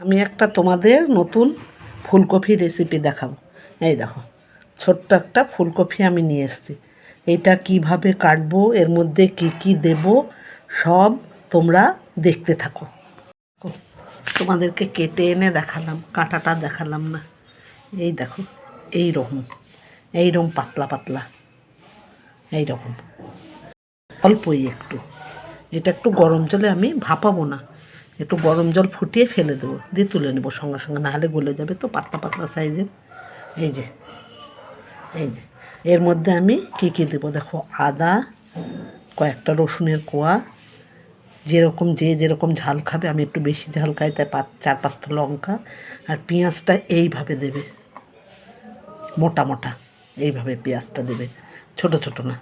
আমি একটা তোমাদের নতুন ফুলকপি রেসিপি দেখাবো। এই দেখো, ছোট্ট একটা ফুলকপি আমি নিয়ে এসেছি। এটা কিভাবে কাটবো, এর মধ্যে কি কি দেব, সব তোমরা দেখতে থাকো। তোমাদেরকে কেটে এনে দেখালাম, কাটাটা দেখালাম না। এই দেখো, এইরকম পাতলা পাতলা, এইরকম অল্পই একটু। এটা একটু গরম জলে আমি ভাপাবো না, একটু গরম জল ফুটিয়ে ফেলে দেবো, দিয়ে তুলে নেবো সঙ্গে সঙ্গে, নাহলে গলে যাবে। তো পাতলা পাতলা সাইজের। এই যে এই যে এর মধ্যে আমি কী কী দেবো দেখো, আদা, কয়েকটা রসুনের কোয়া, যেরকম ঝাল খাবে, আমি একটু বেশি ঝাল খাই তাই 4-5টা লঙ্কা, আর পেঁয়াজটা এইভাবে দেবে, মোটা মোটা এইভাবে পেঁয়াজটা দেবে, ছোট ছোট না,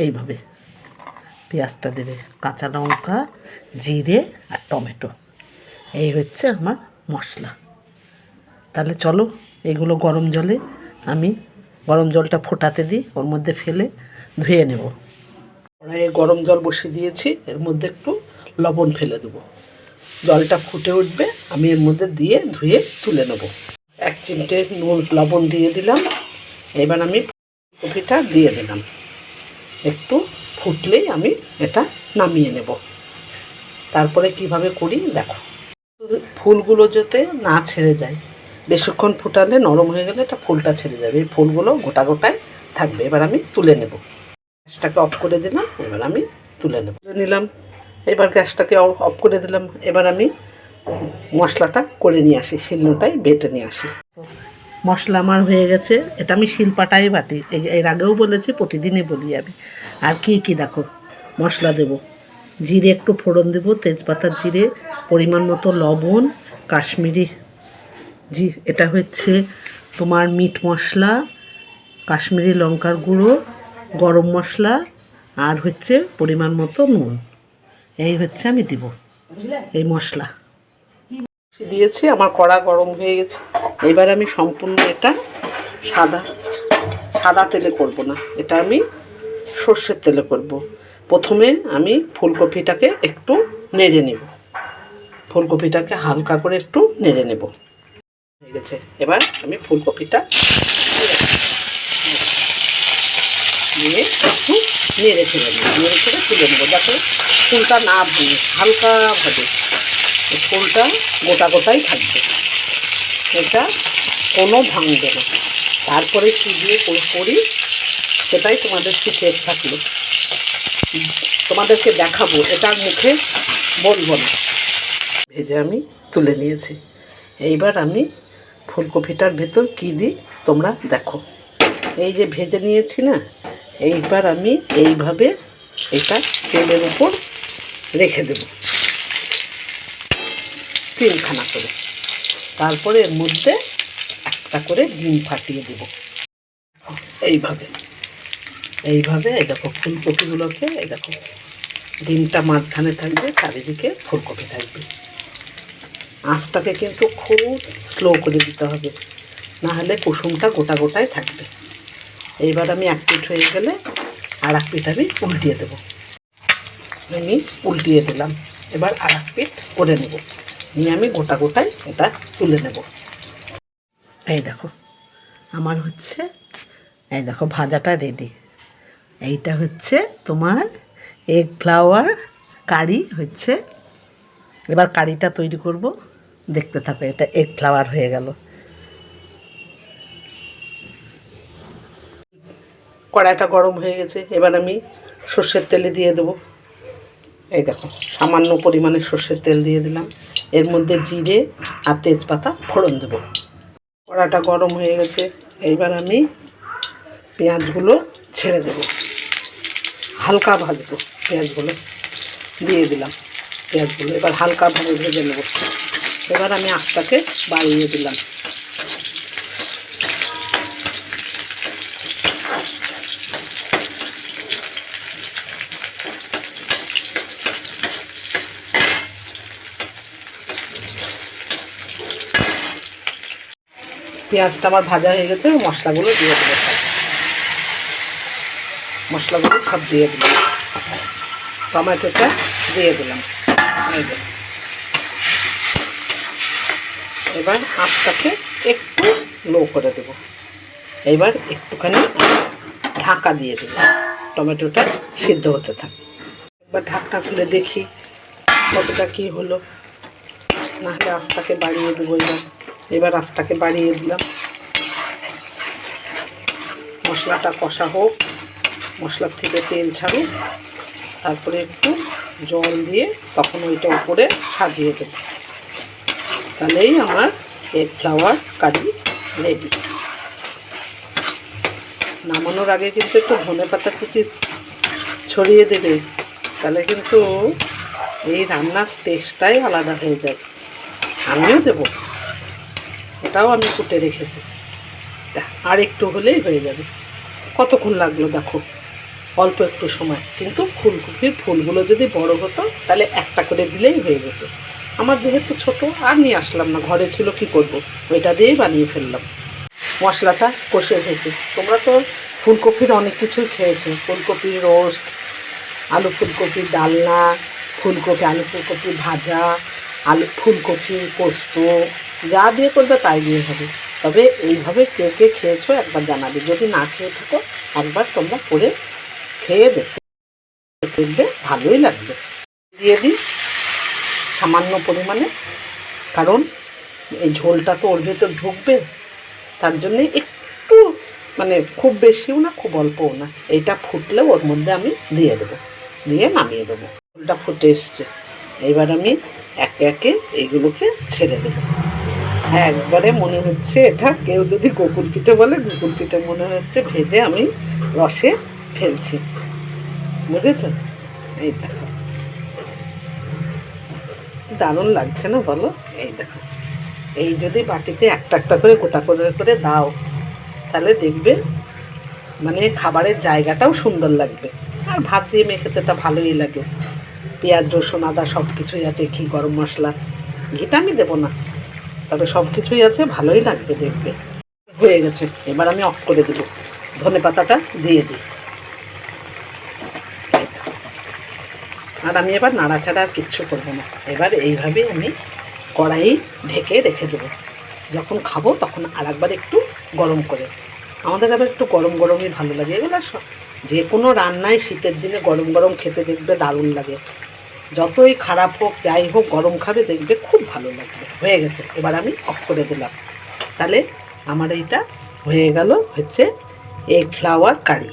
এইভাবে পেঁয়াজটা দেবে, কাঁচা লঙ্কা, জিরে আর টমেটো। এই হচ্ছে আমার মশলা। তাহলে চলো, এগুলো আমি গরম জলটা ফোটাতে দিই, ওর মধ্যে ফেলে ধুয়ে নেব। কড়াইয়ে গরম জল বসিয়ে দিয়েছি, এর মধ্যে একটু লবণ ফেলে দেবো। জলটা ফুটে উঠবে, আমি এর মধ্যে দিয়ে ধুয়ে তুলে নেব। 1 চিমটে লবণ দিয়ে দিলাম। এবার আমি কপিটা দিয়ে দিলাম। একটু ফুটলেই আমি এটা নামিয়ে নেব। তারপরে কিভাবে করি দেখো। ফুলগুলো যাতে না ছেড়ে যায়, বেশিক্ষণ ফুটালে নরম হয়ে গেলে এটা ফুলটা ছেড়ে যাবে, এই ফুলগুলো গোটা গোটায় থাকবে। এবার আমি তুলে নেব। গ্যাসটাকে অফ করে দিলাম, এবার আমি তুলে নিলাম। এবার গ্যাসটাকে অফ করে দিলাম। এবার আমি মশলাটা করে নিয়ে আসি, শিলনোটায় বেটে নিয়ে আসি। মশলা আমার হয়ে গেছে, এটা আমি শিলপাটাই বাটি, এর আগেও বলেছি, প্রতিদিনই বলি আমি। আর কি দেখো, মশলা দেব, জিরে একটু ফোড়ন দেবো, তেজপাতা, জিরে, পরিমাণ মতো লবণ, কাশ্মীরি এটা হচ্ছে তোমার মিট মশলা, কাশ্মীরি লঙ্কার গুঁড়ো, গরম মশলা, আর হচ্ছে পরিমাণ মতো নুন। এই হচ্ছে আমি দিব এই মশলা দিয়েছি। আমার কড়া গরম হয়ে গেছে। এবার আমি সম্পূর্ণ এটা সাদা তেলে করব না, এটা আমি সর্ষের তেলে করব। প্রথমে আমি ফুলকপিটাকে একটু নেড়ে নেব, ফুলকপিটাকে হালকা করে একটু নেড়ে নেব। হয়ে গেছে। এবার আমি ফুলকপিটা দিয়ে একটু নেড়ে ফেলে তুলে নেবো, যাতে ফুলটা না ভেঙে, হালকা ভাবে ফুলটা গোটা গোটাই থাকবে, এটা কোনো ভাঙবে না। তারপরে কী দিয়ে করি সেটাই তোমাদের শিখে থাকলো, তোমাদেরকে দেখাবো, এটা মুখে বলবো না। ভেজে আমি তুলে নিয়েছি। এইবার আমি ফুলকপিটার ভেতর কী দিই তোমরা দেখো। এই যে ভেজে নিয়েছি না, এইবার আমি এইভাবে এটা তেলের উপর রেখে দেব 3খানা করে। তারপরে এর মধ্যে একটা করে ডিম ফাটিয়ে দেব। এইভাবে এই দেখো ফুলকপিগুলোকে, এই দেখো ডিমটা মাঝখানে থাকবে, চারিদিকে ফুলকপি থাকবে। আঁচটাকে কিন্তু খুব স্লো করে দিতে হবে, নাহলে কুসুমটা গোটা গোটায় থাকবে। এইবার আমি 1 পিঠ হয়ে গেলে আর 1 পিঠ আমি উল্টিয়ে দেবো। আমি উল্টিয়ে দিলাম। এবার আর 1 পিঠ করে নেব, নিয়ে আমি গোটা গোটায় এটা তুলে নেব। এই দেখো আমার হচ্ছে, এই দেখো ভাজাটা রেডি। এইটা হচ্ছে তোমার এগ ফ্লাওয়ার কারি হচ্ছে। এবার কারিটা তৈরি করব, দেখতে থাকো। এটা এগ ফ্লাওয়ার হয়ে গেল। কড়াইটা গরম হয়ে গেছে, এবার আমি সর্ষের তেলে দিয়ে দেবো। এই দেখো সামান্য পরিমাণে সর্ষের তেল দিয়ে দিলাম। এর মধ্যে জিরে আর তেজপাতা ফোড়ন দেবো। কড়াটা গরম হয়ে গেছে, এইবার আমি পেঁয়াজগুলো ছেড়ে দেবো, হালকা ভাজবো। পেঁয়াজগুলো দিয়ে দিলাম, পেঁয়াজগুলো এবার হালকা ভাবে ভেজে নেব। এবার আমি আঁচটাকে বাড়িয়ে দিলাম। পেঁয়াজটা আমার ভাজা হয়ে গেছে, মশলাগুলো দিয়ে দেবো, মশলাগুলো সব দিয়ে দিলাম। টমেটোটা দিয়ে দিলাম। এবার আঁচটাকে একটু লো করে দেবো। এবার একটুখানি ঢাকা দিয়ে দেবো, টমেটোটা সিদ্ধ হতে থাকে। এবার ঢাকনা খুলে দেখি কতটা কী হলো, নাহলে আঁচটাকে বাড়িয়ে দেবো। এবার আঁচটাকে বাড়িয়ে দিলাম। মশলাটা কষা হোক, মশলার থেকে তেল ছাড়ুক, তারপরে একটু জল দিয়ে তখন ওইটা উপরে সাজিয়ে দেব। তাহলেই আমার এগ ফ্লাওয়ার কারি রেডি। নামানোর আগে কিন্তু একটু ধনেপাতা কুচি ছড়িয়ে দেবে, তাহলে কিন্তু এই রান্নার টেস্টটাই আলাদা হয়ে যায়। আমিও দেবো, ওটাও আমি কুটে রেখেছি। আর একটু হলেই হয়ে যাবে। কতক্ষণ লাগলো দেখো, অল্প একটু সময়। কিন্তু ফুলকপির ফুলগুলো যদি বড় হতো তাহলে একটা করে দিলেই হয়ে যেত। আমার যেহেতু ছোট, আর নিয়ে আসলাম না, ঘরে ছিল, কি করব, ওইটা দিয়েই বানিয়ে ফেললাম। মশলাটা কষে এসেছে। তোমরা তো ফুলকপির অনেক কিছুই খেয়েছো, ফুলকপির রোস্ট, আলু ফুলকপির ডালনা, ফুলকপি আলু ফুলকপি ভাজা, আলু ফুলকপি পোস্ত, যা দিয়ে করবে তাই দিয়ে হবে। তবে এইভাবে কে কে খেয়েছো একবার জানাবে। যদি না খেয়ে থাকো একবার তোমরা করে খেয়ে দেখবে, ভালোই লাগবে। দিয়ে দিই সামান্য পরিমাণে, কারণ এই ঝোলটা তো ওর ভেতর ঢুকবে, তার জন্যে একটু, মানে খুব বেশিও না খুব অল্পও না। এইটা ফুটলে ওর মধ্যে আমি দিয়ে দেবো, দিয়ে নামিয়ে দেবো। ঝোলটা ফুটে এসছে, এবার আমি একে একে এইগুলোকে ছেড়ে দেবো। একবারে মনে হচ্ছে এটা কেউ যদি গোকুল পিঠে বলে, গোকুল পিঠে মনে হচ্ছে ভেজে আমি রসে ফেলছি, বুঝেছ? এই দেখো দারুণ লাগছে না বলো? এই দেখো, এই যদি বাটিতে একটা একটা করে গোটা করে করে দাও, তাহলে দেখবে মানে খাবারের জায়গাটাও সুন্দর লাগবে। আর ভাত দিয়ে মেখে তো এটা ভালোই লাগে। পেঁয়াজ রসুন আদা সব কিছুই আছে, ঘি গরম মশলা, ঘিটা আমি দেবো না, তবে সব কিছুই আছে, ভালোই লাগবে দেখবে। হয়ে গেছে, এবার আমি অফ করে দেবো, ধনে পাতাটা দিয়ে দিই। আর আমি এবার নাড়াচাড়া আর কিচ্ছু করবো না। এবার এইভাবেই আমি কড়াই ঢেকে রেখে দেবো। যখন খাবো তখন আর একবার একটু গরম করে। আমাদের আবার একটু গরম গরমই ভালো লাগে। এগুলো যে কোনো রান্নায় শীতের দিনে গরম গরম খেতে দেখবে দারুণ লাগে। যতই খারাপ হোক যাই হোক, গরম খাবে দেখবে খুব ভালো লাগবে। হয়ে গেছে, এবার আমি অফ করে দিলাম। তাহলে আমার এইটা হয়ে গেল হচ্ছে এগ ফ্লাওয়ার কারি।